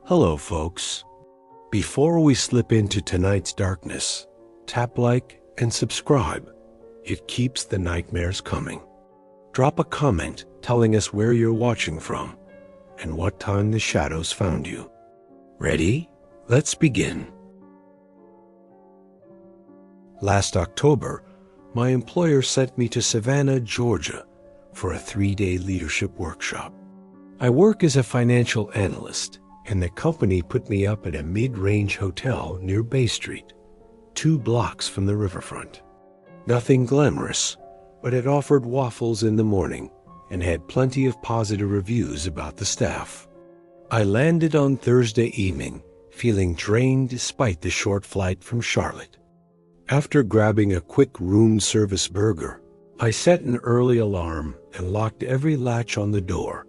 Hello, folks. Before we slip into tonight's darkness, tap like and subscribe. It keeps the nightmares coming. Drop a comment telling us where you're watching from and what time the shadows found you. Ready? Let's begin. Last October, my employer sent me to Savannah, Georgia for a 3-day leadership workshop. I work as a financial analyst, and the company put me up at a mid-range hotel near Bay Street, 2 blocks from the riverfront. Nothing glamorous, but it offered waffles in the morning and had plenty of positive reviews about the staff. I landed on Thursday evening, feeling drained despite the short flight from Charlotte. After grabbing a quick room service burger, I set an early alarm and locked every latch on the door,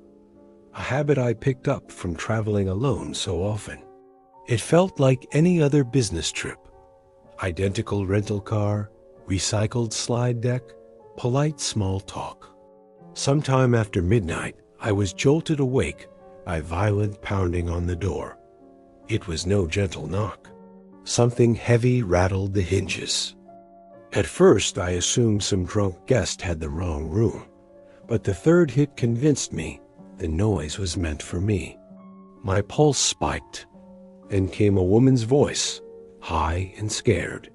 a habit I picked up from traveling alone so often. It felt like any other business trip. Identical rental car, recycled slide deck, polite small talk. Sometime after midnight, I was jolted awake by violent pounding on the door. It was no gentle knock. Something heavy rattled the hinges. At first, I assumed some drunk guest had the wrong room, but the third hit convinced me the noise was meant for me. My pulse spiked, and came a woman's voice, high and scared.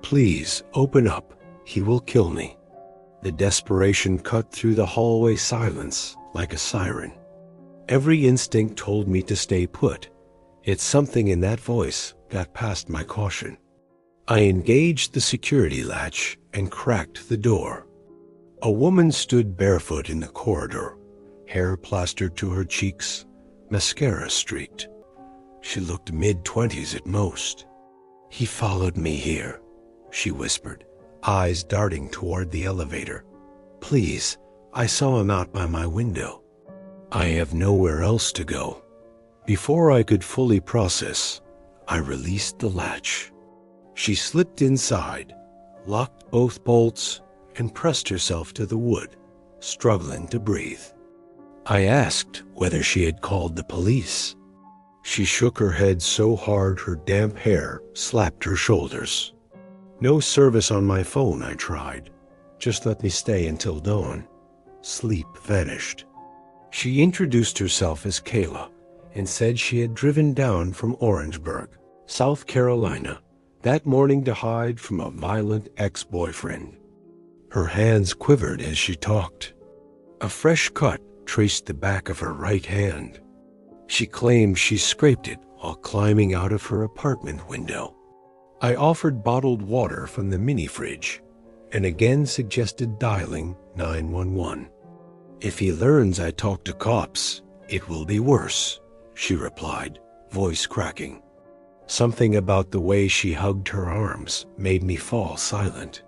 "Please, open up. He will kill me." The desperation cut through the hallway silence like a siren. Every instinct told me to stay put, yet something in that voice got past my caution. I engaged the security latch and cracked the door. A woman stood barefoot in the corridor, hair plastered to her cheeks, mascara streaked. She looked mid-20s at most. "He followed me here," she whispered, eyes darting toward the elevator. "Please, I saw him out by my window. I have nowhere else to go." Before I could fully process, I released the latch. She slipped inside, locked both bolts, and pressed herself to the wood, struggling to breathe. I asked whether she had called the police. She shook her head so hard her damp hair slapped her shoulders. "No service on my phone," I tried. "Just let me stay until dawn." Sleep vanished. She introduced herself as Kayla and said she had driven down from Orangeburg, South Carolina, that morning to hide from a violent ex-boyfriend. Her hands quivered as she talked. A fresh cut traced the back of her right hand. She claimed she scraped it while climbing out of her apartment window. I offered bottled water from the mini fridge and again suggested dialing 911. "If he learns I talked to cops, it will be worse," she replied, voice cracking. Something about the way she hugged her arms made me fall silent.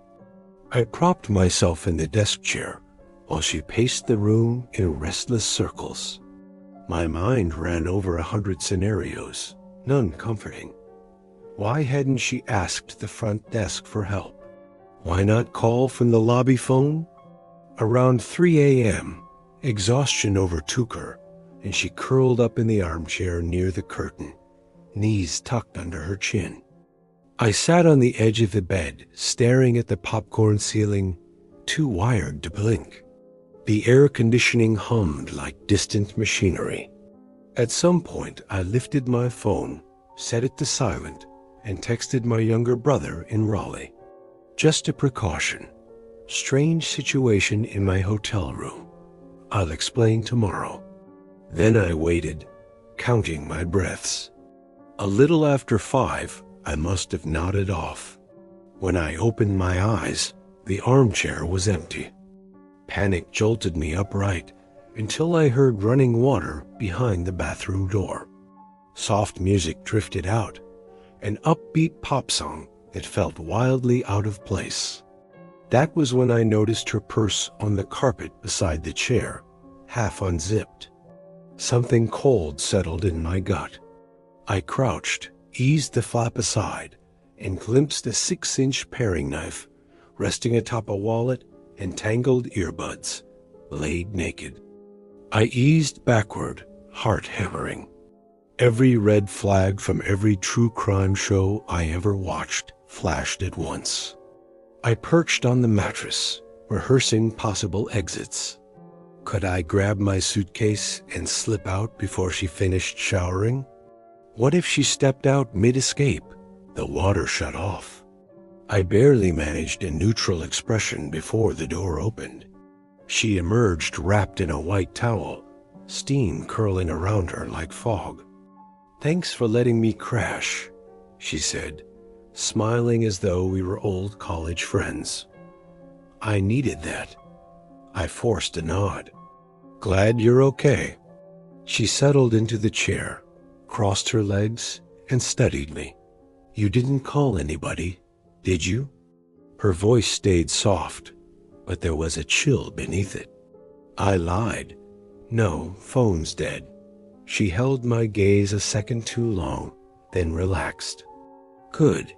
I propped myself in the desk chair while she paced the room in restless circles. My mind ran over 100 scenarios, none comforting. Why hadn't she asked the front desk for help? Why not call from the lobby phone? Around 3 a.m., exhaustion overtook her, and she curled up in the armchair near the curtain, knees tucked under her chin. I sat on the edge of the bed, staring at the popcorn ceiling, too wired to blink. The air conditioning hummed like distant machinery. At some point, I lifted my phone, set it to silent, and texted my younger brother in Raleigh. "Just a precaution. Strange situation in my hotel room. I'll explain tomorrow." Then I waited, counting my breaths. A little after 5, I must have nodded off. When I opened my eyes, the armchair was empty. Panic jolted me upright until I heard running water behind the bathroom door. Soft music drifted out, an upbeat pop song that felt wildly out of place. That was when I noticed her purse on the carpet beside the chair, half unzipped. Something cold settled in my gut. I crouched, eased the flap aside, and glimpsed a 6-inch paring knife resting atop a wallet and tangled earbuds, laid naked. I eased backward, heart hammering. Every red flag from every true crime show I ever watched flashed at once. I perched on the mattress, rehearsing possible exits. Could I grab my suitcase and slip out before she finished showering? What if she stepped out mid-escape? The water shut off. I barely managed a neutral expression before the door opened. She emerged wrapped in a white towel, steam curling around her like fog. "Thanks for letting me crash," she said, smiling as though we were old college friends. "I needed that." I forced a nod. "Glad you're okay." She settled into the chair, crossed her legs, and studied me. "You didn't call anybody, did you?" Her voice stayed soft, but there was a chill beneath it. I lied. "No, phone's dead." She held my gaze a second too long, then relaxed. "Good.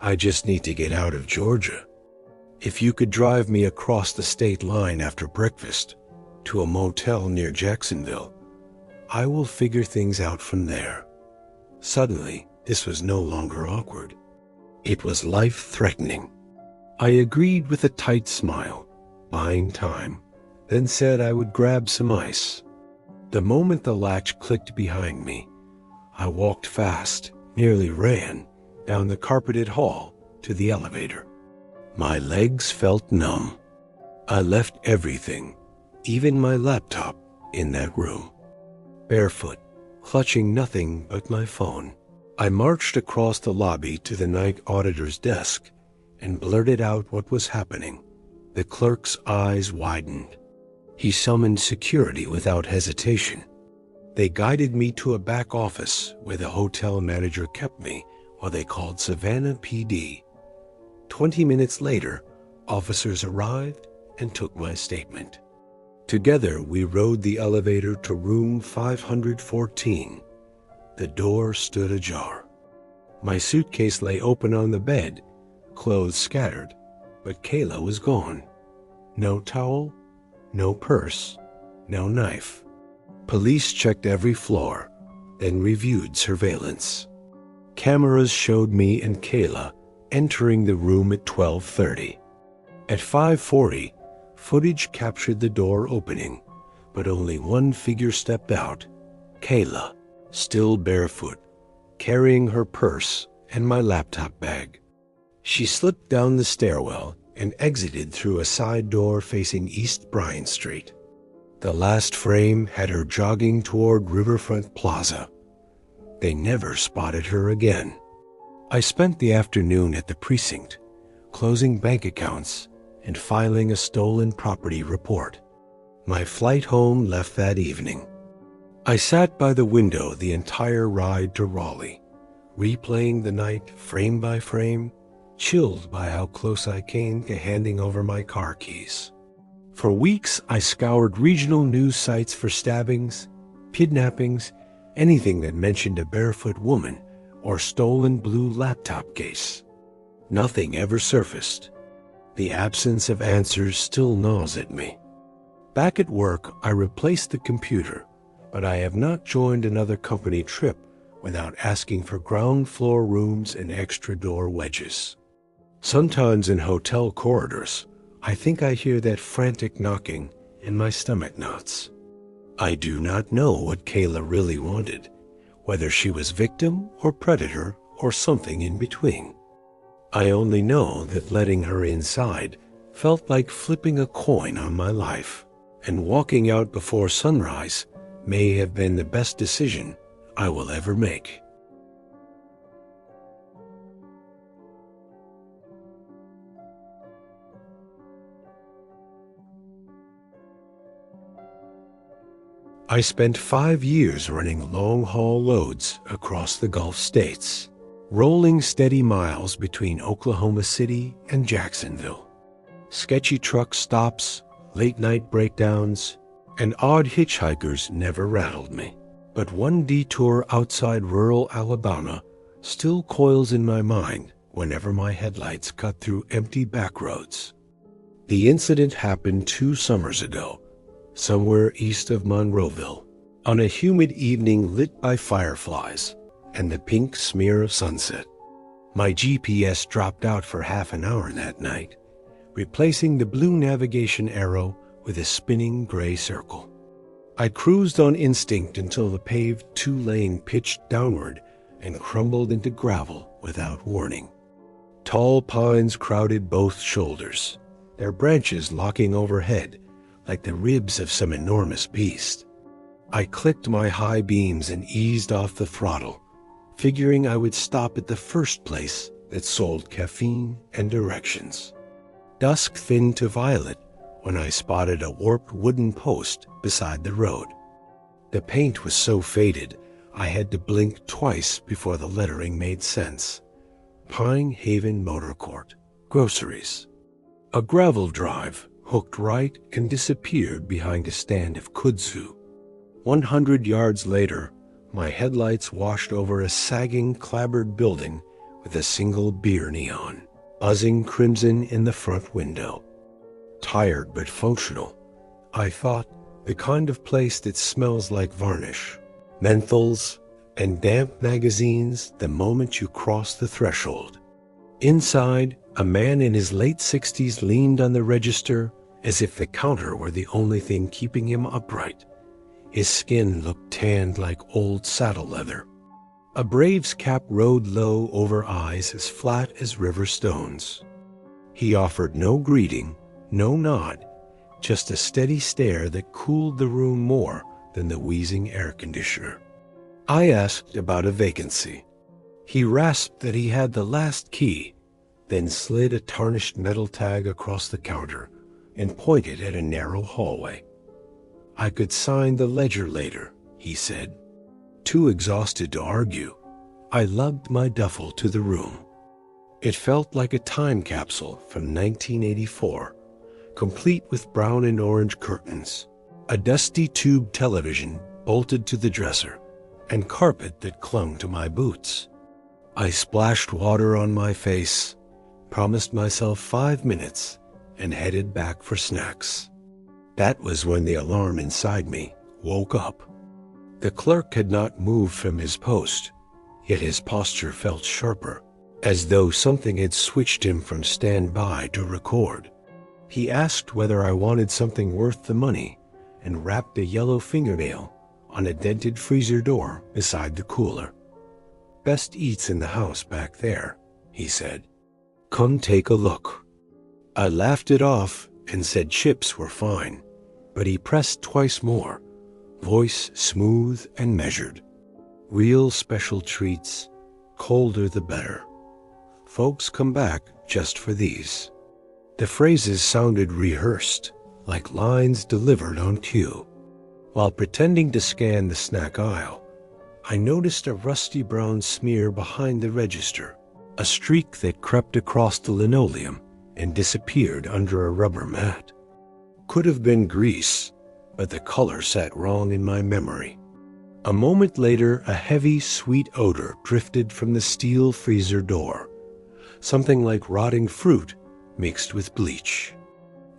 I just need to get out of Georgia. If you could drive me across the state line after breakfast to a motel near Jacksonville, I will figure things out from there." Suddenly, this was no longer awkward. It was life-threatening. I agreed with a tight smile, buying time, then said I would grab some ice. The moment the latch clicked behind me, I walked fast, nearly ran, down the carpeted hall to the elevator. My legs felt numb. I left everything, even my laptop, in that room. Barefoot, clutching nothing but my phone, I marched across the lobby to the night auditor's desk and blurted out what was happening. The clerk's eyes widened. He summoned security without hesitation. They guided me to a back office where the hotel manager kept me while they called Savannah PD. 20 minutes later, officers arrived and took my statement. Together, we rode the elevator to room 514. The door stood ajar. My suitcase lay open on the bed, clothes scattered, but Kayla was gone. No towel, no purse, no knife. Police checked every floor, then reviewed surveillance. Cameras showed me and Kayla entering the room at 12:30. At 5:40, footage captured the door opening, but only one figure stepped out, Kayla, still barefoot, carrying her purse and my laptop bag. She slipped down the stairwell and exited through a side door facing East Bryant Street. The last frame had her jogging toward Riverfront Plaza. They never spotted her again. I spent the afternoon at the precinct, closing bank accounts and filing a stolen property report. My flight home left that evening. I sat by the window the entire ride to Raleigh, replaying the night frame by frame, chilled by how close I came to handing over my car keys. For weeks, I scoured regional news sites for stabbings, kidnappings, anything that mentioned a barefoot woman or stolen blue laptop case. Nothing ever surfaced. The absence of answers still gnaws at me. Back at work, I replaced the computer, but I have not joined another company trip without asking for ground floor rooms and extra door wedges. Sometimes in hotel corridors, I think I hear that frantic knocking and my stomach knots. I do not know what Kayla really wanted, whether she was victim or predator or something in between. I only know that letting her inside felt like flipping a coin on my life, and walking out before sunrise may have been the best decision I will ever make. I spent 5 years running long-haul loads across the Gulf states, rolling steady miles between Oklahoma City and Jacksonville. Sketchy truck stops, late-night breakdowns, and odd hitchhikers never rattled me. But one detour outside rural Alabama still coils in my mind whenever my headlights cut through empty back roads. The incident happened 2 summers ago, somewhere east of Monroeville. on a humid evening lit by fireflies and the pink smear of sunset. My GPS dropped out for half an hour that night, replacing the blue navigation arrow with a spinning gray circle. I cruised on instinct until the paved two-lane pitched downward and crumbled into gravel without warning. Tall pines crowded both shoulders, their branches locking overhead like the ribs of some enormous beast. I clicked my high beams and eased off the throttle, figuring I would stop at the first place that sold caffeine and directions. Dusk thinned to violet when I spotted a warped wooden post beside the road. The paint was so faded, I had to blink twice before the lettering made sense. Pine Haven Motor Court, groceries. A gravel drive hooked right and disappeared behind a stand of kudzu. 100 yards later, my headlights washed over a sagging, clapboard building with a single beer neon, buzzing crimson in the front window. Tired but functional, I thought, the kind of place that smells like varnish, menthols, and damp magazines the moment you cross the threshold. Inside, a man in his late 60s leaned on the register as if the counter were the only thing keeping him upright. His skin looked tanned like old saddle leather. A Braves cap rode low over eyes as flat as river stones. He offered no greeting, no nod, just a steady stare that cooled the room more than the wheezing air conditioner. I asked about a vacancy. He rasped that he had the last key, then slid a tarnished metal tag across the counter and pointed at a narrow hallway. I could sign the ledger later, he said. Too exhausted to argue, I lugged my duffel to the room. It felt like a time capsule from 1984, complete with brown and orange curtains, a dusty tube television bolted to the dresser, and carpet that clung to my boots. I splashed water on my face, promised myself 5 minutes, and headed back for snacks. That was when the alarm inside me woke up. The clerk had not moved from his post, yet his posture felt sharper, as though something had switched him from standby to record. He asked whether I wanted something worth the money and wrapped a yellow fingernail on a dented freezer door beside the cooler. Best eats in the house back there, he said. Come take a look. I laughed it off and said chips were fine, but he pressed twice more, voice smooth and measured. Real special treats, colder the better. Folks come back just for these. The phrases sounded rehearsed, like lines delivered on cue. While pretending to scan the snack aisle, I noticed a rusty brown smear behind the register, a streak that crept across the linoleum and disappeared under a rubber mat. Could have been grease, but the color sat wrong in my memory. A moment later, a heavy, sweet odor drifted from the steel freezer door, something like rotting fruit mixed with bleach.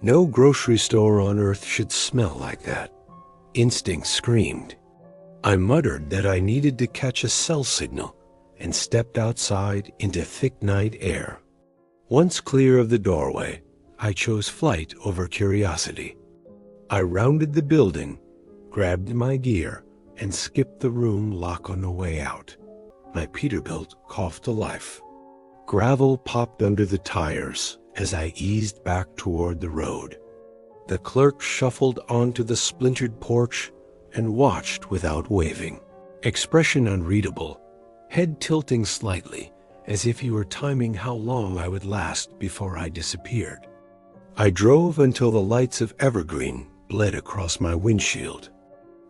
No grocery store on earth should smell like that. Instinct screamed. I muttered that I needed to catch a cell signal and stepped outside into thick night air. Once clear of the doorway, I chose flight over curiosity. I rounded the building, grabbed my gear, and skipped the room lock on the way out. My Peterbilt coughed to life. Gravel popped under the tires as I eased back toward the road. The clerk shuffled onto the splintered porch and watched without waving, expression unreadable, head tilting slightly as if he were timing how long I would last before I disappeared. I drove until the lights of Evergreen bled across my windshield.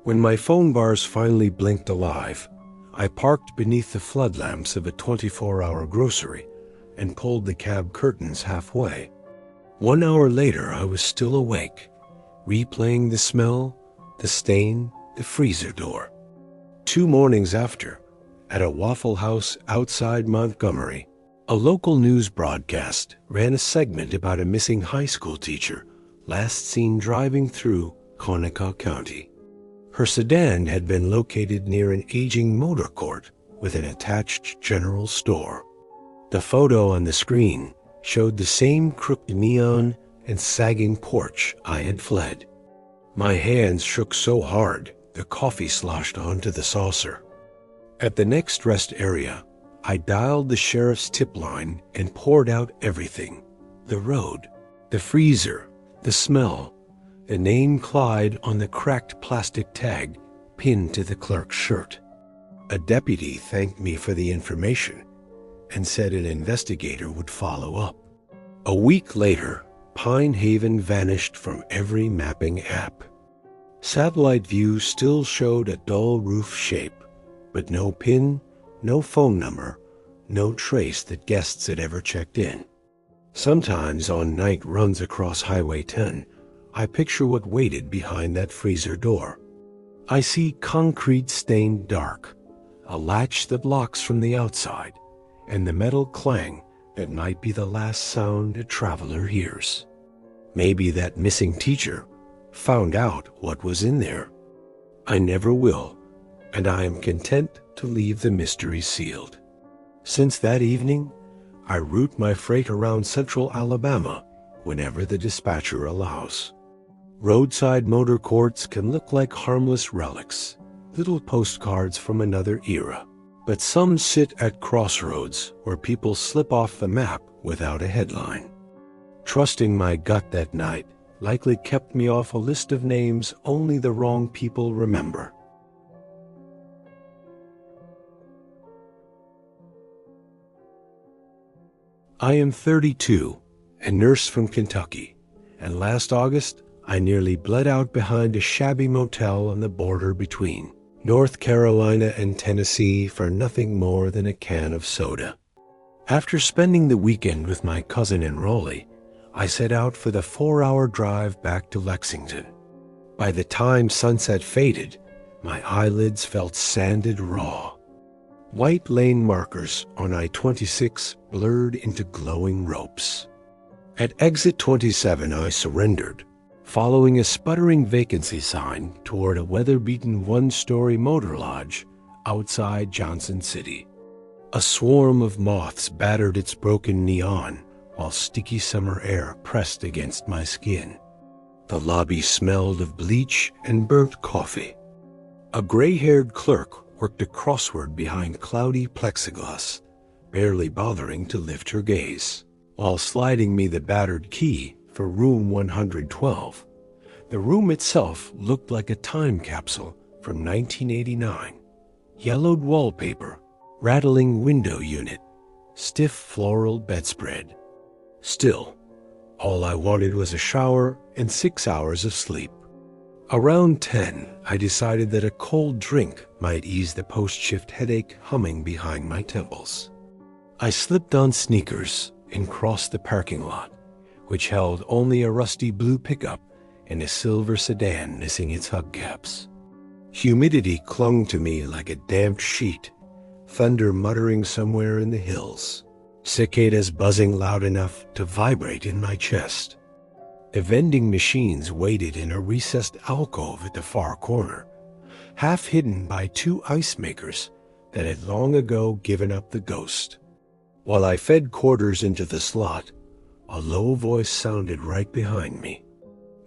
When my phone bars finally blinked alive, I parked beneath the floodlamps of a 24-hour grocery and pulled the cab curtains halfway. 1 hour later, I was still awake, replaying the smell, the stain, the freezer door. 2 mornings after, at a Waffle House outside Montgomery, a local news broadcast ran a segment about a missing high school teacher last seen driving through Conecuh County. Her sedan had been located near an aging motor court with an attached general store. The photo on the screen showed the same crooked neon and sagging porch I had fled. My hands shook so hard the coffee sloshed onto the saucer. At the next rest area, I dialed the sheriff's tip line and poured out everything. The road, the freezer, the smell, the name Clyde on the cracked plastic tag pinned to the clerk's shirt. A deputy thanked me for the information and said an investigator would follow up. A week later, Pine Haven vanished from every mapping app. Satellite view still showed a dull roof shape, but no pin, no phone number, no trace that guests had ever checked in. Sometimes on night runs across Highway 10, I picture what waited behind that freezer door. I see concrete stained dark, a latch that locks from the outside, and the metal clang that might be the last sound a traveler hears. Maybe that missing teacher found out what was in there. I never will, and I am content to leave the mystery sealed. Since that evening, I route my freight around central Alabama whenever the dispatcher allows. Roadside motor courts can look like harmless relics, little postcards from another era, but some sit at crossroads where people slip off the map without a headline. Trusting my gut that night likely kept me off a list of names only the wrong people remember. I am 32, a nurse from Kentucky, and last August I nearly bled out behind a shabby motel on the border between North Carolina and Tennessee for nothing more than a can of soda. After spending the weekend with my cousin in Raleigh, I set out for the 4-hour drive back to Lexington. By the time sunset faded, my eyelids felt sanded raw. White lane markers on I-26 blurred into glowing ropes. At exit 27, I surrendered, following a sputtering vacancy sign toward a weather-beaten one-story motor lodge outside Johnson City. A swarm of moths battered its broken neon while sticky summer air pressed against my skin. The lobby smelled of bleach and burnt coffee. A gray-haired clerk worked a crossword behind cloudy plexiglass, barely bothering to lift her gaze, while sliding me the battered key for room 112. The room itself looked like a time capsule from 1989. Yellowed wallpaper, rattling window unit, stiff floral bedspread. Still, all I wanted was a shower and 6 hours of sleep. Around 10, I decided that a cold drink might ease the post-shift headache humming behind my temples. I slipped on sneakers and crossed the parking lot, which held only a rusty blue pickup and a silver sedan missing its hubcaps. Humidity clung to me like a damp sheet, thunder muttering somewhere in the hills, cicadas buzzing loud enough to vibrate in my chest. The vending machines waited in a recessed alcove at the far corner, half hidden by 2 ice makers that had long ago given up the ghost. While I fed quarters into the slot, a low voice sounded right behind me.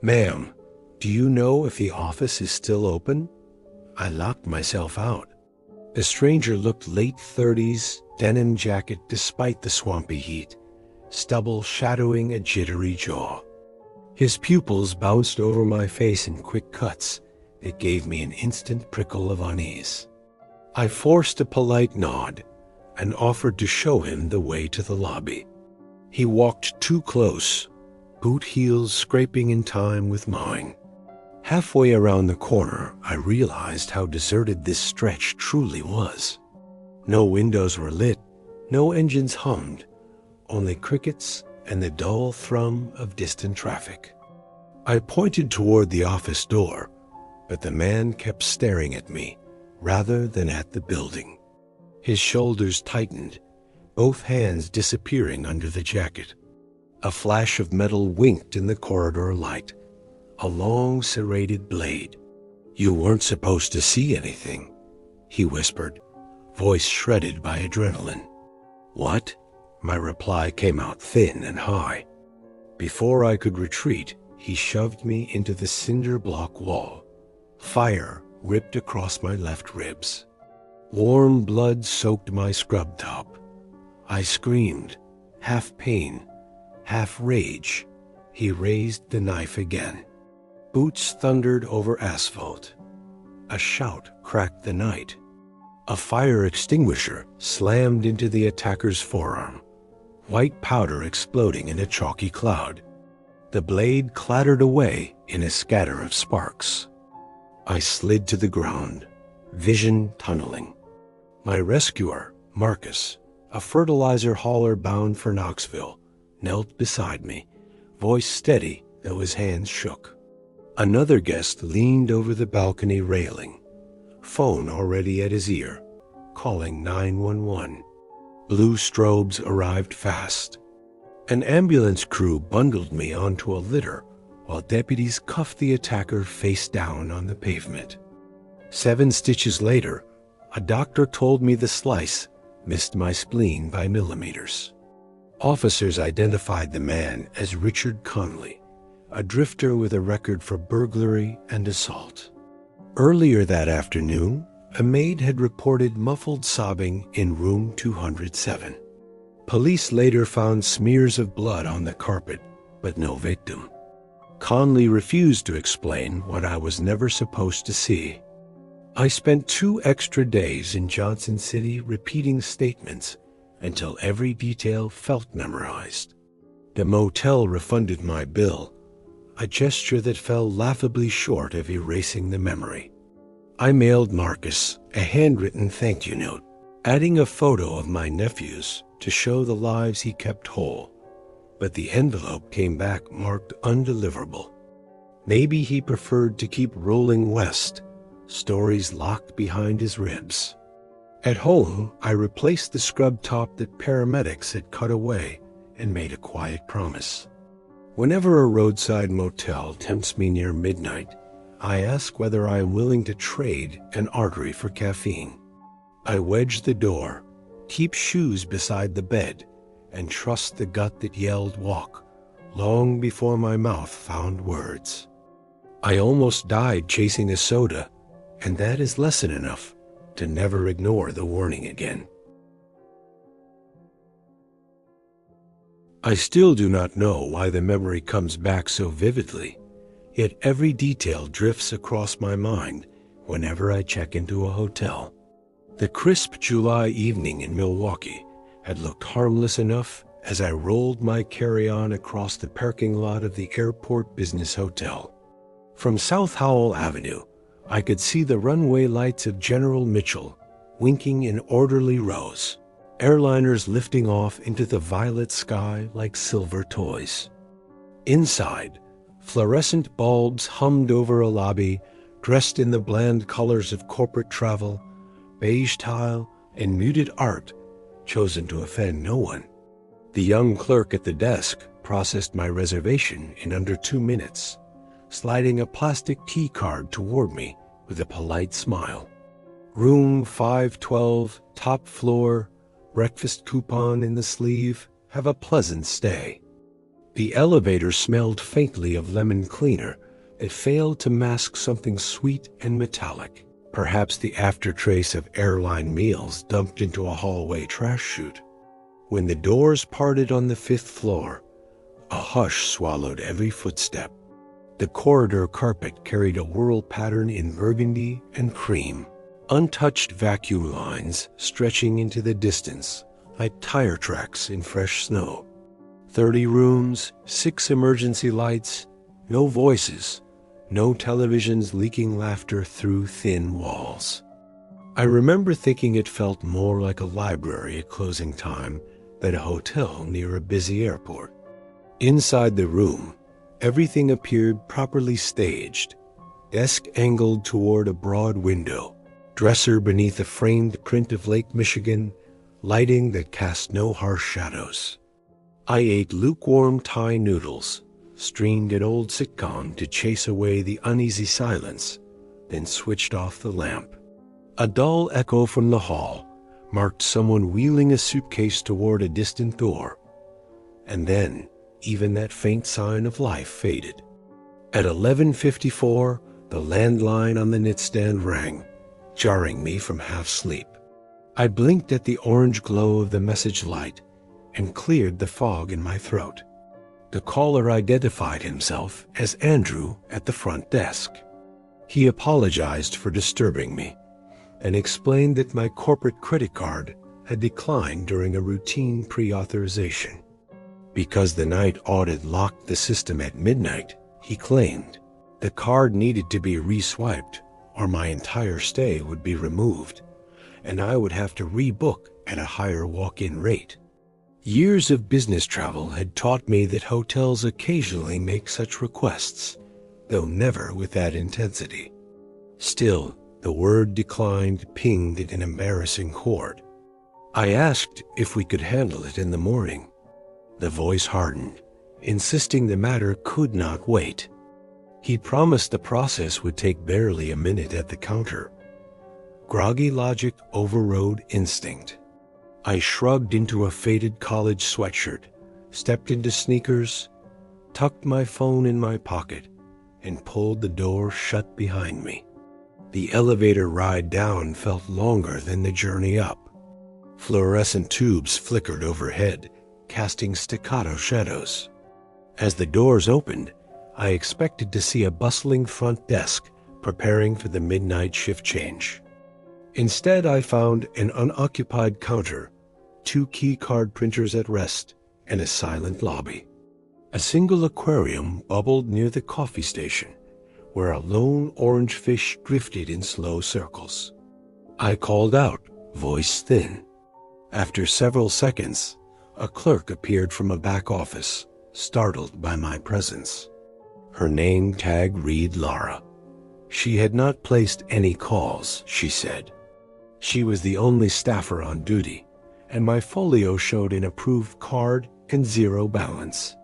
"Ma'am, do you know if the office is still open?" I locked myself out. The stranger looked late 30s, denim jacket despite the swampy heat, stubble shadowing a jittery jaw. His pupils bounced over my face in quick cuts that gave me an instant prickle of unease. I forced a polite nod and offered to show him the way to the lobby. He walked too close, boot heels scraping in time with mine. Halfway around the corner, I realized how deserted this stretch truly was. No windows were lit, no engines hummed, only crickets and the dull thrum of distant traffic. I pointed toward the office door, but the man kept staring at me rather than at the building. His shoulders tightened, both hands disappearing under the jacket. A flash of metal winked in the corridor light, a long serrated blade. "You weren't supposed to see anything," he whispered, voice shredded by adrenaline. "What?" My reply came out thin and high. Before I could retreat, he shoved me into the cinder block wall. Fire ripped across my left ribs. Warm blood soaked my scrub top. I screamed, half pain, half rage. He raised the knife again. Boots thundered over asphalt. A shout cracked the night. A fire extinguisher slammed into the attacker's forearm, white powder exploding in a chalky cloud. The blade clattered away in a scatter of sparks. I slid to the ground, vision tunneling. My rescuer, Marcus, a fertilizer hauler bound for Knoxville, knelt beside me, voice steady though his hands shook. Another guest leaned over the balcony railing, phone already at his ear, calling 911. Blue strobes arrived fast. An ambulance crew bundled me onto a litter while deputies cuffed the attacker face down on the pavement. 7 stitches later, a doctor told me the slice missed my spleen by millimeters. Officers identified the man as Richard Conley, a drifter with a record for burglary and assault. Earlier that afternoon, a maid had reported muffled sobbing in room 207. Police later found smears of blood on the carpet, but no victim. Conley refused to explain what I was never supposed to see. I spent 2 extra days in Johnson City repeating statements until every detail felt memorized. The motel refunded my bill, a gesture that fell laughably short of erasing the memory. I mailed Marcus a handwritten thank you note, adding a photo of my nephews to show the lives he kept whole, but the envelope came back marked undeliverable. Maybe he preferred to keep rolling west, stories locked behind his ribs. At home, I replaced the scrub top that paramedics had cut away and made a quiet promise. Whenever a roadside motel tempts me near midnight, I ask whether I am willing to trade an artery for caffeine. I wedge the door, keep shoes beside the bed, and trust the gut that yelled walk long before my mouth found words. I almost died chasing a soda, and that is lesson enough to never ignore the warning again. I still do not know why the memory comes back so vividly, yet every detail drifts across my mind whenever I check into a hotel. The crisp July evening in Milwaukee had looked harmless enough as I rolled my carry-on across the parking lot of the Airport Business Hotel. From South Howell Avenue, I could see the runway lights of General Mitchell winking in orderly rows, airliners lifting off into the violet sky like silver toys. Inside, fluorescent bulbs hummed over a lobby dressed in the bland colors of corporate travel, beige tile, and muted art chosen to offend no one. The young clerk at the desk processed my reservation in under 2 minutes, sliding a plastic key card toward me with a polite smile. Room 512, top floor, breakfast coupon in the sleeve, have a pleasant stay. The elevator smelled faintly of lemon cleaner. It failed to mask something sweet and metallic, perhaps the aftertaste of airline meals dumped into a hallway trash chute. When the doors parted on the 5th floor, a hush swallowed every footstep. The corridor carpet carried a whorl pattern in burgundy and cream, untouched vacuum lines stretching into the distance like tire tracks in fresh snow. 30 rooms, 6 emergency lights, no voices, no televisions leaking laughter through thin walls. I remember thinking it felt more like a library at closing time than a hotel near a busy airport. Inside the room, everything appeared properly staged, desk angled toward a broad window, dresser beneath a framed print of Lake Michigan, lighting that cast no harsh shadows. I ate lukewarm Thai noodles, streamed an old sitcom to chase away the uneasy silence then switched off the lamp. A dull echo from the hall marked someone wheeling a suitcase toward a distant door, and then even that faint sign of life faded. At 11:54, the landline on the nightstand rang, jarring me from half-sleep. I blinked at the orange glow of the message light and cleared the fog in my throat. The caller identified himself as Andrew at the front desk. He apologized for disturbing me and explained that my corporate credit card had declined during a routine pre-authorization. Because the night audit locked the system at midnight, he claimed, the card needed to be re-swiped or my entire stay would be removed, and I would have to rebook at a higher walk-in rate. Years of business travel had taught me that hotels occasionally make such requests, though never with that intensity. Still, the word declined pinged at an embarrassing chord. I asked if we could handle it in the morning. The voice hardened, insisting the matter could not wait. He promised the process would take barely a minute at the counter. Groggy logic overrode instinct. I shrugged into a faded college sweatshirt, stepped into sneakers, tucked my phone in my pocket, and pulled the door shut behind me. The elevator ride down felt longer than the journey up. Fluorescent tubes flickered overhead, casting staccato shadows. As the doors opened, I expected to see a bustling front desk preparing for the midnight shift change. Instead, I found an unoccupied counter, 2 key card printers at rest, and a silent lobby. A single aquarium bubbled near the coffee station, where a lone orange fish drifted in slow circles. I called out, voice thin. After several seconds, a clerk appeared from a back office, startled by my presence. Her name tag read Lara. She had not placed any calls, she said. She was the only staffer on duty, and my folio showed an approved card and 0 balance.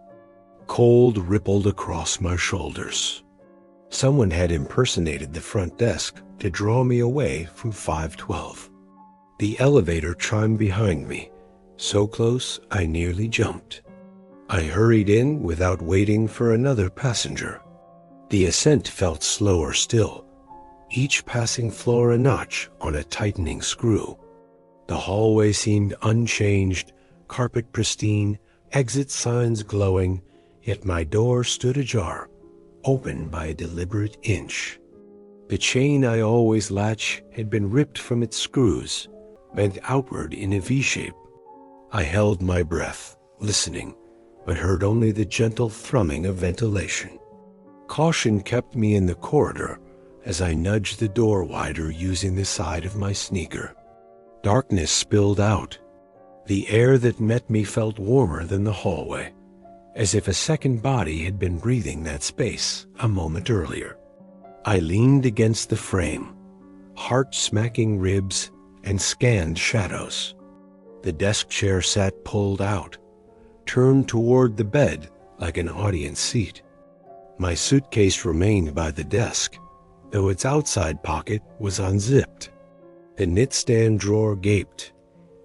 Cold rippled across my shoulders. Someone had impersonated the front desk to draw me away from 512. The elevator chimed behind me, so close I nearly jumped. I hurried in without waiting for another passenger. The ascent felt slower still, each passing floor a notch on a tightening screw. The hallway seemed unchanged, carpet pristine, exit signs glowing, yet my door stood ajar, open by a deliberate inch. The chain I always latch had been ripped from its screws, bent outward in a V-shape. I held my breath, listening, but heard only the gentle thrumming of ventilation. Caution kept me in the corridor as I nudged the door wider using the side of my sneaker. Darkness spilled out. The air that met me felt warmer than the hallway, as if a second body had been breathing that space a moment earlier. I leaned against the frame, heart-smacking ribs and scanned shadows. The desk chair sat pulled out, turned toward the bed like an audience seat. My suitcase remained by the desk, though its outside pocket was unzipped. The knitstand drawer gaped,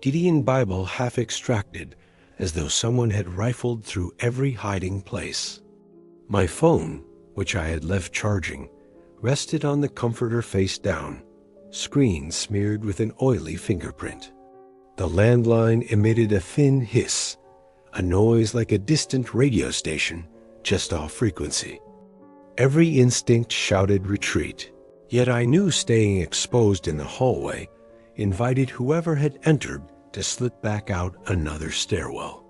Gideon Bible half extracted, as though someone had rifled through every hiding place. My phone, which I had left charging, rested on the comforter face down, screen smeared with an oily fingerprint. The landline emitted a thin hiss, a noise like a distant radio station just off frequency. Every instinct shouted retreat, yet I knew staying exposed in the hallway invited whoever had entered to slip back out another stairwell.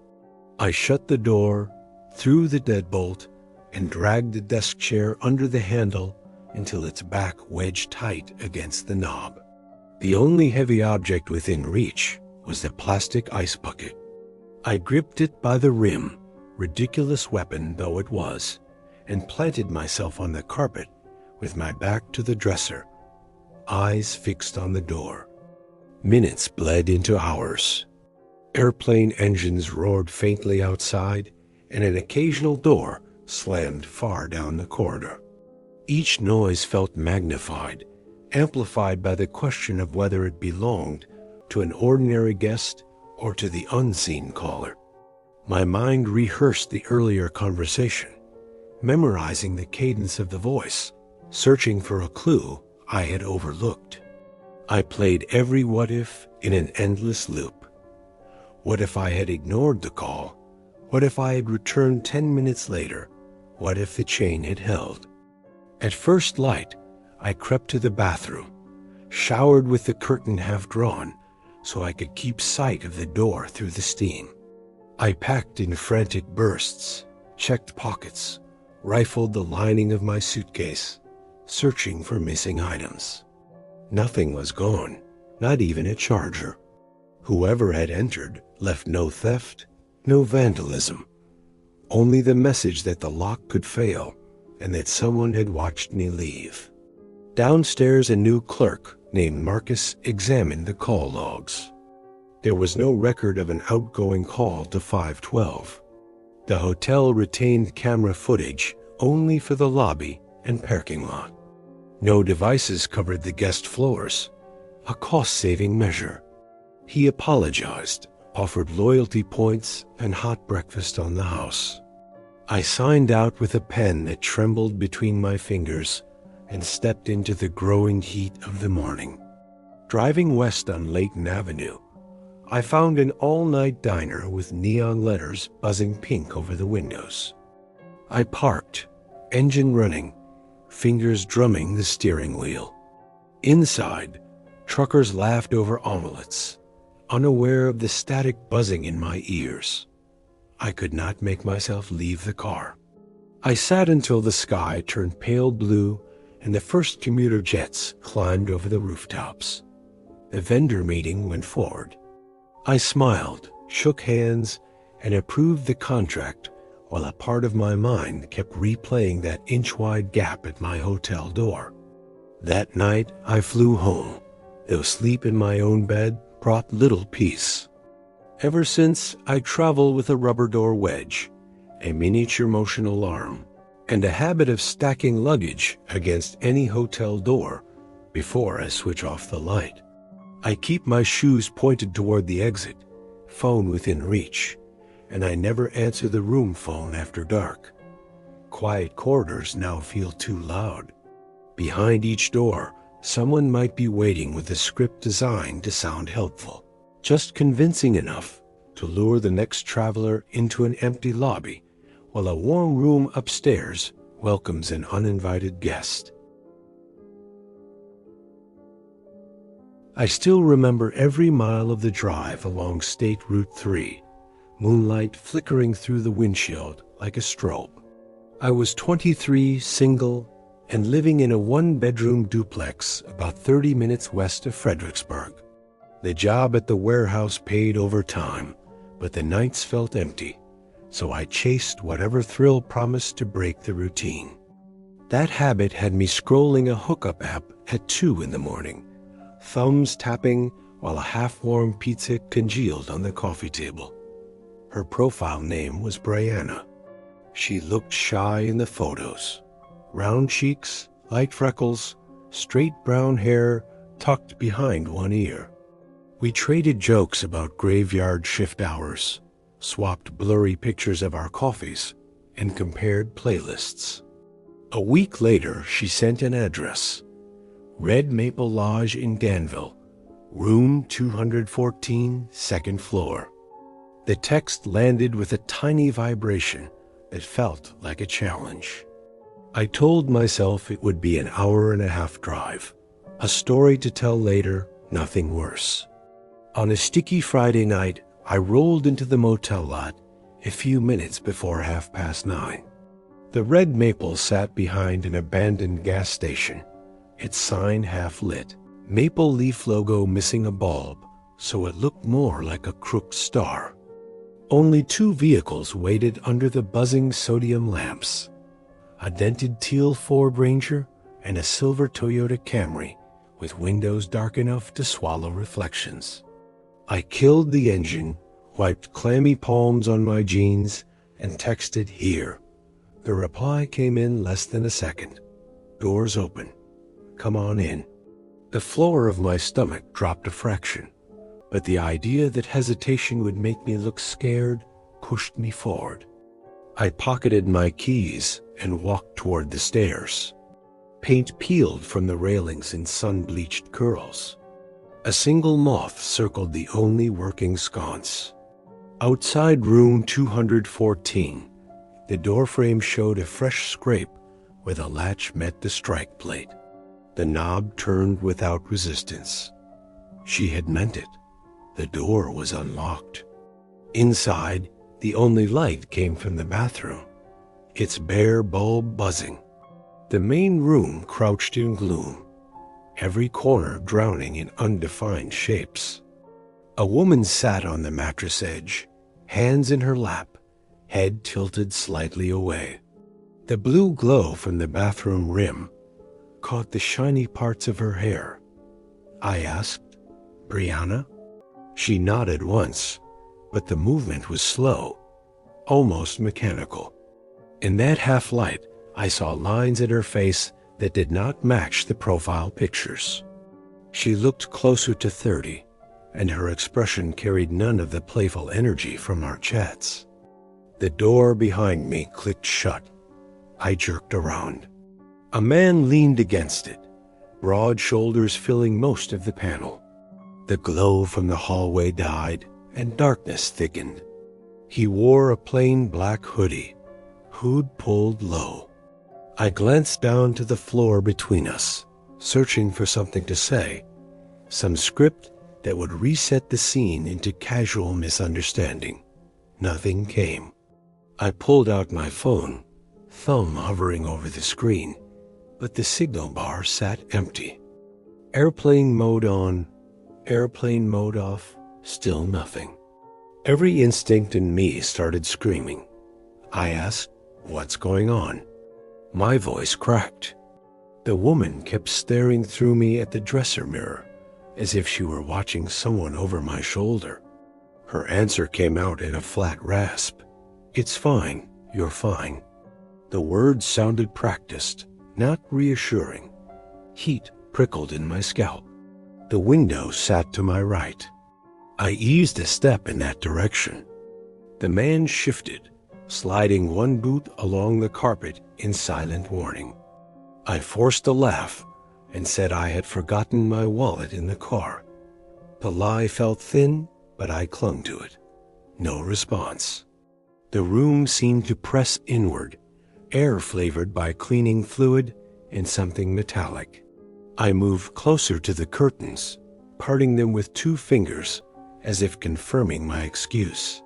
I shut the door, threw the deadbolt, and dragged the desk chair under the handle until its back wedged tight against the knob. The only heavy object within reach was the plastic ice bucket. I gripped it by the rim, ridiculous weapon though it was, and planted myself on the carpet with my back to the dresser, eyes fixed on the door. Minutes bled into hours. Airplane engines roared faintly outside, and an occasional door slammed far down the corridor. Each noise felt magnified, amplified by the question of whether it belonged to an ordinary guest or to the unseen caller. My mind rehearsed the earlier conversation, memorizing the cadence of the voice, searching for a clue I had overlooked. I played every what if in an endless loop. What if I had ignored the call? What if I had returned 10 minutes later? What if the chain had held? At first light, I crept to the bathroom, showered with the curtain half drawn so I could keep sight of the door through the steam. I packed in frantic bursts, checked pockets, rifled the lining of my suitcase, searching for missing items. Nothing was gone, not even a charger. Whoever had entered left no theft, no vandalism, only the message that the lock could fail and that someone had watched me leave. Downstairs, a new clerk named Marcus examined the call logs. There was no record of an outgoing call to 512. The hotel retained camera footage only for the lobby and parking lot. No devices covered the guest floors, a cost-saving measure. He apologized, offered loyalty points and hot breakfast on the house. I signed out with a pen that trembled between my fingers and stepped into the growing heat of the morning. Driving west on Layton Avenue, I found an all-night diner with neon letters buzzing pink over the windows. I parked, engine running, fingers drumming the steering wheel. Inside, truckers laughed over omelets, unaware of the static buzzing in my ears. I could not make myself leave the car. I sat until the sky turned pale blue and the first commuter jets climbed over the rooftops. The vendor meeting went forward. I smiled, shook hands, and approved the contract while a part of my mind kept replaying that inch-wide gap at my hotel door. That night, I flew home, though sleep in my own bed brought little peace. Ever since, I travel with a rubber door wedge, a miniature motion alarm, and a habit of stacking luggage against any hotel door before I switch off the light. I keep my shoes pointed toward the exit, phone within reach, and I never answer the room phone after dark. Quiet corridors now feel too loud. Behind each door, someone might be waiting with a script designed to sound helpful, just convincing enough to lure the next traveler into an empty lobby, while a warm room upstairs welcomes an uninvited guest. I still remember every mile of the drive along State Route 3, moonlight flickering through the windshield like a strobe. I was 23, single, and living in a one-bedroom duplex about 30 minutes west of Fredericksburg. The job at the warehouse paid overtime, but the nights felt empty, so I chased whatever thrill promised to break the routine. That habit had me scrolling a hookup app at 2 in the morning, thumbs tapping while a half-warm pizza congealed on the coffee table. Her profile name was Brianna. She looked shy in the photos. Round cheeks, light freckles, straight brown hair tucked behind one ear. We traded jokes about graveyard shift hours, swapped blurry pictures of our coffees, and compared playlists. A week later, she sent an address: Red Maple Lodge in Danville, room 214, second floor. The text landed with a tiny vibration that felt like a challenge. I told myself it would be an hour-and-a-half drive, a story to tell later, nothing worse. On a sticky Friday night, I rolled into the motel lot a few minutes before 9:30. The Red Maple sat behind an abandoned gas station, its sign half lit, maple leaf logo missing a bulb, so it looked more like a crooked star. Only 2 vehicles waited under the buzzing sodium lamps: a dented teal Ford Ranger and a silver Toyota Camry with windows dark enough to swallow reflections. I killed the engine, wiped clammy palms on my jeans, and texted "Here." The reply came in less than a second. Doors open. Come on in. The floor of my stomach dropped a fraction, but the idea that hesitation would make me look scared pushed me forward. I pocketed my keys and walked toward the stairs. Paint peeled from the railings in sun-bleached curls. A single moth circled the only working sconce. Outside room 214, the doorframe showed a fresh scrape where the latch met the strike plate. The knob turned without resistance. She had meant it. The door was unlocked. Inside, the only light came from the bathroom, its bare bulb buzzing. The main room crouched in gloom, every corner drowning in undefined shapes. A woman sat on the mattress edge, hands in her lap, head tilted slightly away. The blue glow from the bathroom rim caught the shiny parts of her hair. I asked, "Brianna?" She nodded once, but the movement was slow, almost mechanical. In that half-light, I saw lines in her face that did not match the profile pictures. She looked closer to 30, and her expression carried none of the playful energy from our chats. The door behind me clicked shut. I jerked around. A man leaned against it, broad shoulders filling most of the panel. The glow from the hallway died, and darkness thickened. He wore a plain black hoodie, hood pulled low. I glanced down to the floor between us, searching for something to say, some script that would reset the scene into casual misunderstanding. Nothing came. I pulled out my phone, thumb hovering over the screen, but the signal bar sat empty. Airplane mode on, airplane mode off, still nothing. Every instinct in me started screaming. I asked, "What's going on?" My voice cracked. The woman kept staring through me at the dresser mirror, as if she were watching someone over my shoulder. Her answer came out in a flat rasp. "It's fine, you're fine." The words sounded practiced, not reassuring. Heat prickled in my scalp. The window sat to my right. I eased a step in that direction. The man shifted, sliding one boot along the carpet in silent warning. I forced a laugh and said I had forgotten my wallet in the car. The lie felt thin, but I clung to it. No response. The room seemed to press inward, air flavored by cleaning fluid and something metallic. I moved closer to the curtains, parting them with 2 fingers, as if confirming my excuse.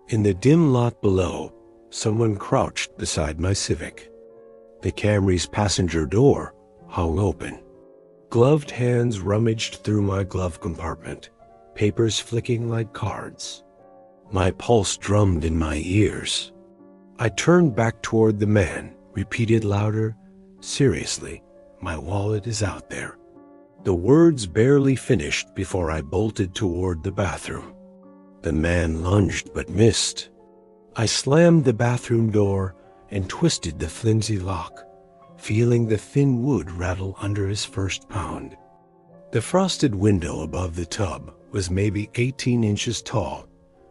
In the dim lot below, someone crouched beside my Civic. The Camry's passenger door hung open. Gloved hands rummaged through my glove compartment, papers flicking like cards. My pulse drummed in my ears. I turned back toward the man, repeated louder, "Seriously, my wallet is out there." The words barely finished before I bolted toward the bathroom. The man lunged but missed. I slammed the bathroom door and twisted the flimsy lock, feeling the thin wood rattle under his first pound. The frosted window above the tub was maybe 18 inches tall,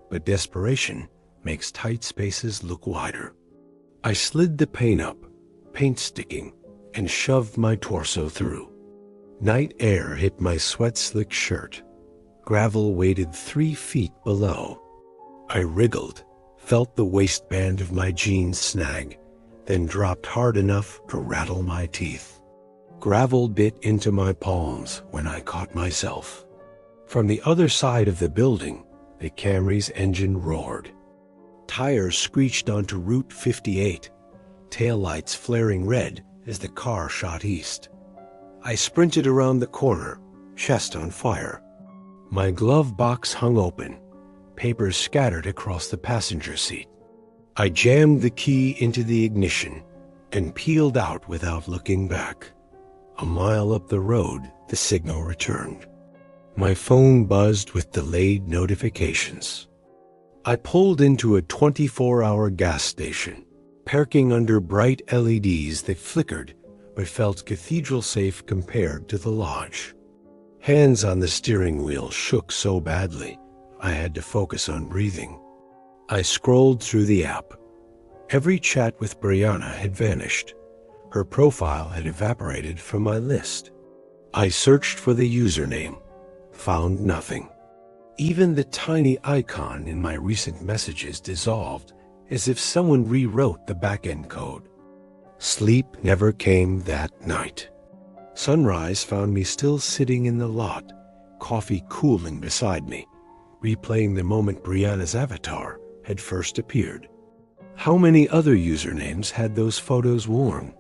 but desperation makes tight spaces look wider. I slid the pane up, paint sticking, and shoved my torso through. Night air hit my sweat-slick shirt. Gravel waited 3 feet below. I wriggled, felt the waistband of my jeans snag, then dropped hard enough to rattle my teeth. Gravel bit into my palms when I caught myself. From the other side of the building, the Camry's engine roared. Tires screeched onto Route 58, taillights flaring red as the car shot east. I sprinted around the corner, chest on fire. My glove box hung open, papers scattered across the passenger seat. I jammed the key into the ignition and peeled out without looking back. A mile up the road, the signal returned. My phone buzzed with delayed notifications. I pulled into a 24-hour gas station, parking under bright LEDs that flickered but felt cathedral safe compared to the lodge. Hands on the steering wheel shook so badly, I had to focus on breathing. I scrolled through the app. Every chat with Brianna had vanished. Her profile had evaporated from my list. I searched for the username, found nothing. Even the tiny icon in my recent messages dissolved, as if someone rewrote the back-end code. Sleep never came that night. Sunrise found me still sitting in the lot, coffee cooling beside me, replaying the moment Brianna's avatar had first appeared. How many other usernames had those photos worn?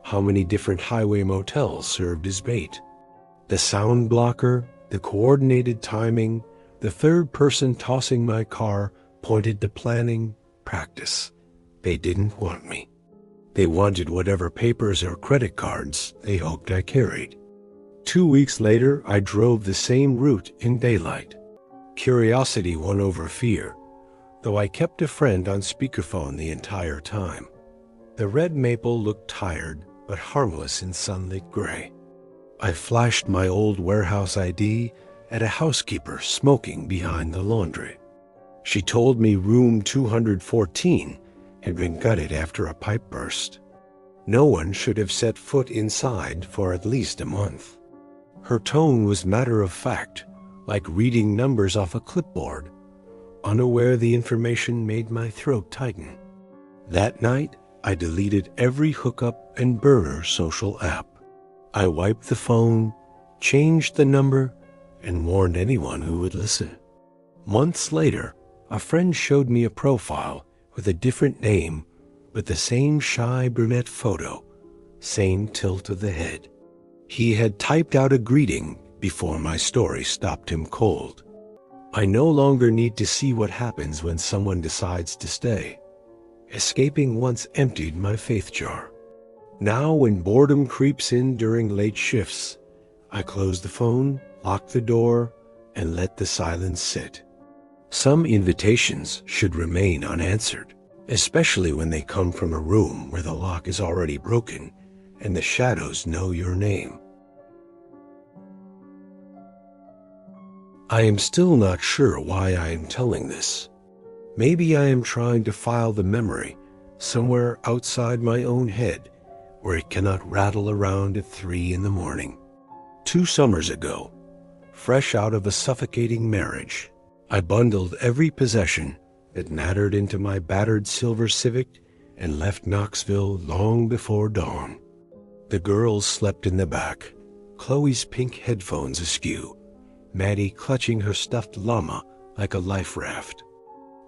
How many different highway motels served as bait? The sound blocker, the coordinated timing, the third person tossing my car pointed to planning, practice. They didn't want me. They wanted whatever papers or credit cards they hoped I carried. 2 weeks later, I drove the same route in daylight. Curiosity won over fear, though I kept a friend on speakerphone the entire time. The red maple looked tired, but harmless in sunlit gray. I flashed my old warehouse ID at a housekeeper smoking behind the laundry. She told me room 214 had been gutted after a pipe burst. No one should have set foot inside for at least a month. Her tone was matter-of-fact, like reading numbers off a clipboard. Unaware the information made my throat tighten. That night, I deleted every hookup and burner social app. I wiped the phone, changed the number, and warned anyone who would listen. Months later, a friend showed me a profile with a different name, but the same shy brunette photo, same tilt of the head. He had typed out a greeting before my story stopped him cold. I no longer need to see what happens when someone decides to stay. Escaping once emptied my faith jar. Now, when boredom creeps in during late shifts, I close the phone, lock the door, and let the silence sit. Some invitations should remain unanswered, especially when they come from a room where the lock is already broken and the shadows know your name. I am still not sure why I am telling this. Maybe I am trying to file the memory somewhere outside my own head where it cannot rattle around at 3 in the morning. 2 summers ago, fresh out of a suffocating marriage, I bundled every possession that mattered into my battered silver Civic and left Knoxville long before dawn. The girls slept in the back, Chloe's pink headphones askew, Maddie clutching her stuffed llama like a life raft.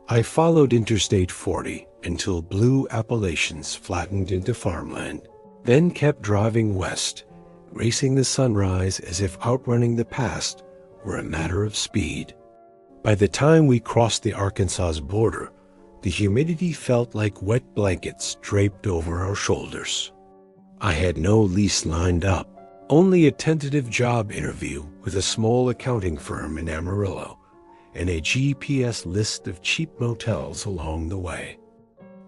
I followed Interstate 40 until blue Appalachians flattened into farmland, then kept driving west, racing the sunrise as if outrunning the past were a matter of speed. By the time we crossed the Arkansas border, the humidity felt like wet blankets draped over our shoulders. I had no lease lined up, only a tentative job interview with a small accounting firm in Amarillo, and a GPS list of cheap motels along the way.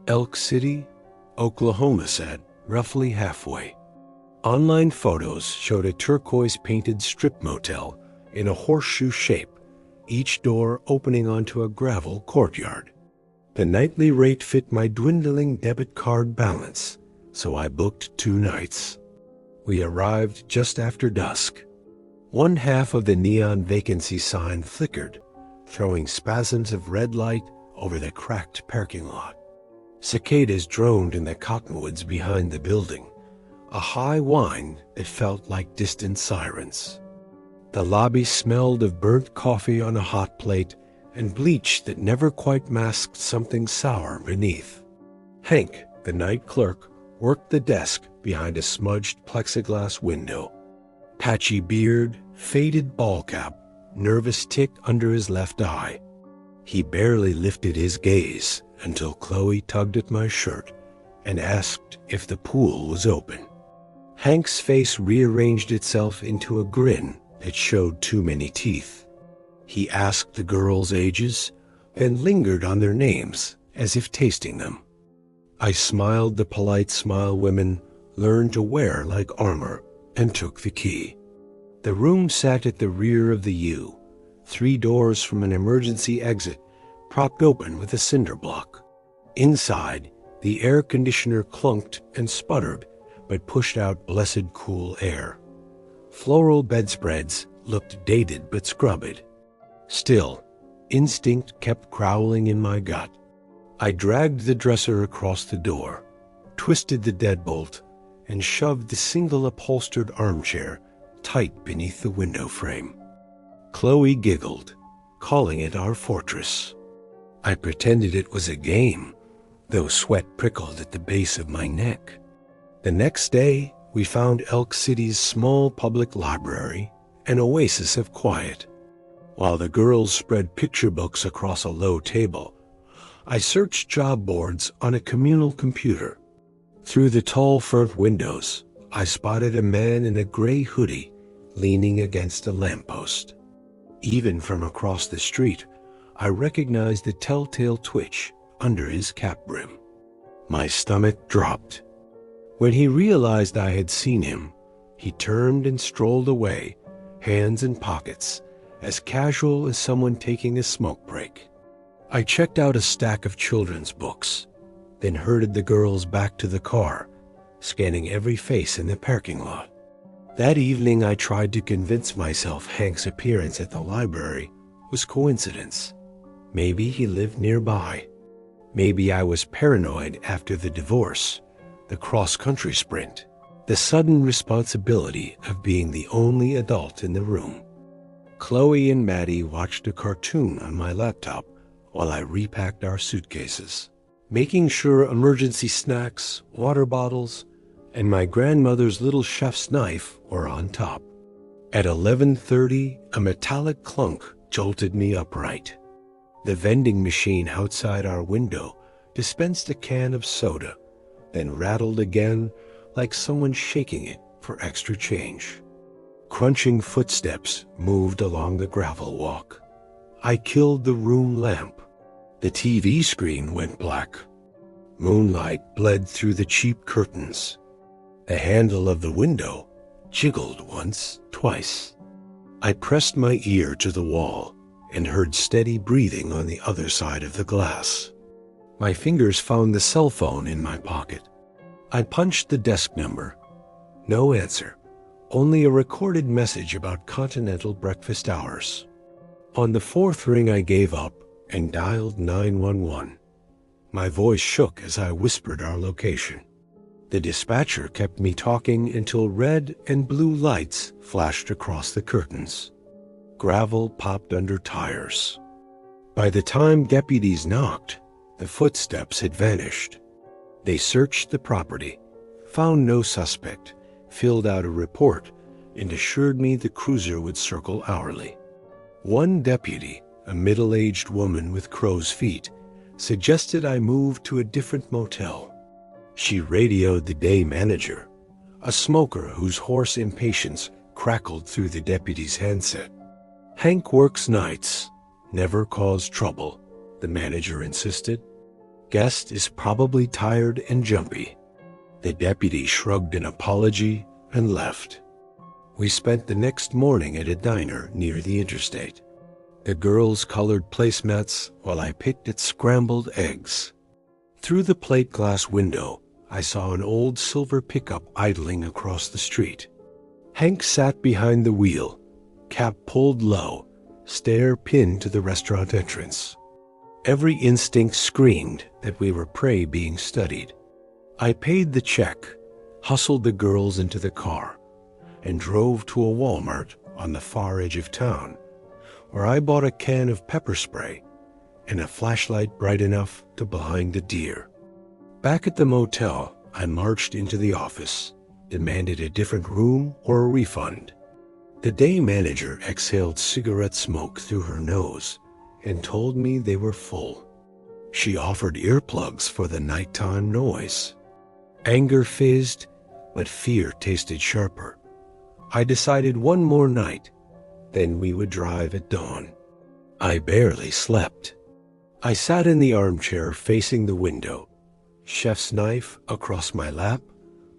Elk City, Oklahoma said, roughly halfway. Online photos showed a turquoise-painted strip motel in a horseshoe shape, each door opening onto a gravel courtyard. The nightly rate fit my dwindling debit card balance, so I booked 2 nights. We arrived just after dusk. One half of the neon vacancy sign flickered, throwing spasms of red light over the cracked parking lot. Cicadas droned in the cottonwoods behind the building, a high whine that felt like distant sirens. The lobby smelled of burnt coffee on a hot plate and bleach that never quite masked something sour beneath. Hank, the night clerk, worked the desk behind a smudged plexiglass window. Patchy beard, faded ball cap, nervous tick under his left eye. He barely lifted his gaze until Chloe tugged at my shirt and asked if the pool was open. Hank's face rearranged itself into a grin that showed too many teeth. He asked the girls' ages, then lingered on their names as if tasting them. I smiled the polite smile women learned to wear like armor, and took the key. The room sat at the rear of the U, 3 doors from an emergency exit, propped open with a cinder block. Inside, the air conditioner clunked and sputtered, but pushed out blessed cool air. Floral bedspreads looked dated but scrubbed. Still, instinct kept growling in my gut. I dragged the dresser across the door, twisted the deadbolt, and shoved the single upholstered armchair tight beneath the window frame. Chloe giggled, calling it our fortress. I pretended it was a game, though sweat prickled at the base of my neck. The next day, we found Elk City's small public library, an oasis of quiet. While the girls spread picture books across a low table, I searched job boards on a communal computer. Through the tall front windows, I spotted a man in a gray hoodie leaning against a lamppost. Even from across the street, I recognized the telltale twitch under his cap brim. My stomach dropped. When he realized I had seen him, he turned and strolled away, hands in pockets, as casual as someone taking a smoke break. I checked out a stack of children's books, then herded the girls back to the car, scanning every face in the parking lot. That evening, I tried to convince myself Hank's appearance at the library was coincidence. Maybe he lived nearby. Maybe I was paranoid after the divorce, the cross-country sprint, the sudden responsibility of being the only adult in the room. Chloe and Maddie watched a cartoon on my laptop while I repacked our suitcases, making sure emergency snacks, water bottles, and my grandmother's little chef's knife were on top. At 11:30, a metallic clunk jolted me upright. The vending machine outside our window dispensed a can of soda, then rattled again like someone shaking it for extra change. Crunching footsteps moved along the gravel walk. I killed the room lamp. The TV screen went black. Moonlight bled through the cheap curtains. The handle of the window jiggled once, twice. I pressed my ear to the wall and heard steady breathing on the other side of the glass. My fingers found the cell phone in my pocket. I punched the desk number. No answer, only a recorded message about continental breakfast hours. On the 4th ring, I gave up and dialed 911. My voice shook as I whispered our location. The dispatcher kept me talking until red and blue lights flashed across the curtains. Gravel popped under tires. By the time deputies knocked, the footsteps had vanished. They searched the property, found no suspect, filled out a report, and assured me the cruiser would circle hourly. One deputy, a middle-aged woman with crow's feet, suggested I move to a different motel. She radioed the day manager, a smoker whose hoarse impatience crackled through the deputy's handset. "Hank works nights, never cause trouble," the manager insisted. "Guest is probably tired and jumpy." The deputy shrugged an apology and left. We spent the next morning at a diner near the interstate. The girls colored placemats while I picked at scrambled eggs. Through the plate glass window, I saw an old silver pickup idling across the street. Hank sat behind the wheel, cap pulled low, stare pinned to the restaurant entrance. Every instinct screamed that we were prey being studied. I paid the check, hustled the girls into the car, and drove to a Walmart on the far edge of town, where I bought a can of pepper spray and a flashlight bright enough to blind a deer. Back at the motel, I marched into the office, demanded a different room or a refund. The day manager exhaled cigarette smoke through her nose and told me they were full. She offered earplugs for the nighttime noise. Anger fizzed, but fear tasted sharper. I decided one more night, then we would drive at dawn. I barely slept. I sat in the armchair facing the window, chef's knife across my lap,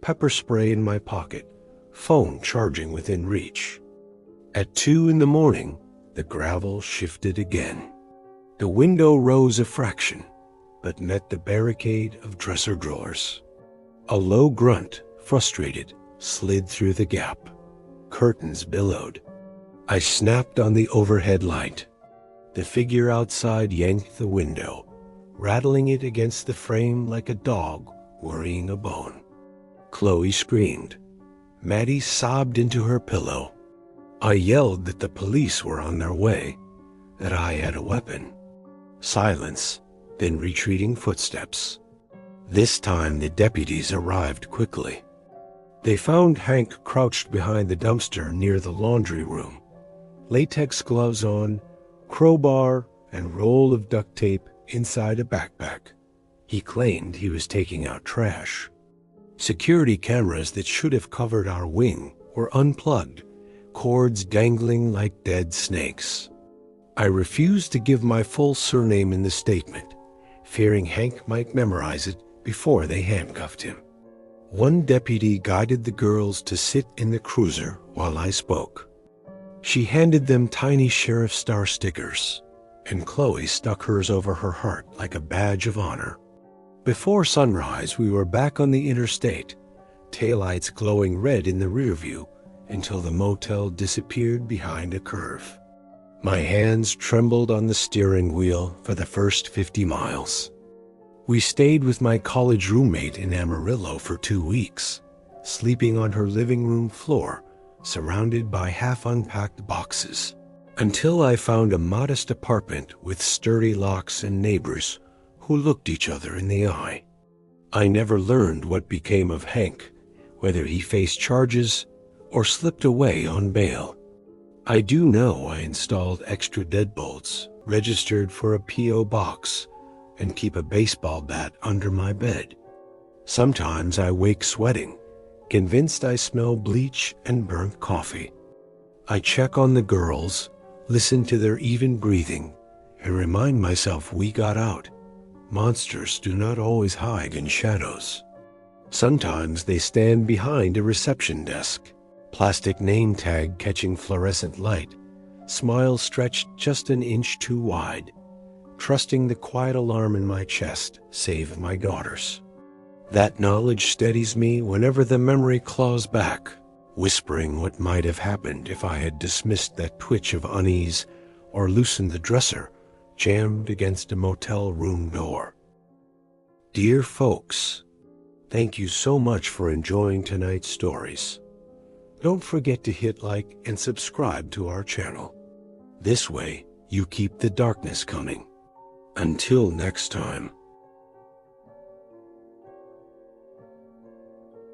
pepper spray in my pocket, phone charging within reach. At 2 in the morning, the gravel shifted again. The window rose a fraction, but met the barricade of dresser drawers. A low grunt, frustrated, slid through the gap. Curtains billowed. I snapped on the overhead light. The figure outside yanked the window, rattling it against the frame like a dog worrying a bone. Chloe screamed. Maddie sobbed into her pillow. I yelled that the police were on their way, that I had a weapon. Silence, then retreating footsteps. This time the deputies arrived quickly. They found Hank crouched behind the dumpster near the laundry room, latex gloves on, crowbar, and roll of duct tape inside a backpack. He claimed he was taking out trash. Security cameras that should have covered our wing were unplugged, cords dangling like dead snakes. I refused to give my full surname in the statement, fearing Hank might memorize it before they handcuffed him. One deputy guided the girls to sit in the cruiser while I spoke. She handed them tiny sheriff star stickers, and Chloe stuck hers over her heart like a badge of honor. Before sunrise, we were back on the interstate, taillights glowing red in the rear view until the motel disappeared behind a curve. My hands trembled on the steering wheel for the first 50 miles. We stayed with my college roommate in Amarillo for 2 weeks, sleeping on her living room floor, surrounded by half-unpacked boxes, until I found a modest apartment with sturdy locks and neighbors who looked each other in the eye. I never learned what became of Hank, whether he faced charges or slipped away on bail. I do know I installed extra deadbolts, registered for a P.O. box, and keep a baseball bat under my bed. Sometimes I wake sweating, convinced I smell bleach and burnt coffee. I check on the girls, listen to their even breathing, and remind myself we got out. Monsters do not always hide in shadows. Sometimes they stand behind a reception desk, plastic name tag catching fluorescent light, smile stretched just an inch too wide, trusting the quiet alarm in my chest save my daughters. That knowledge steadies me whenever the memory claws back, whispering what might have happened if I had dismissed that twitch of unease or loosened the dresser jammed against a motel room door. Dear folks, thank you so much for enjoying tonight's stories. Don't forget to hit like and subscribe to our channel. This way, you keep the darkness coming. Until next time.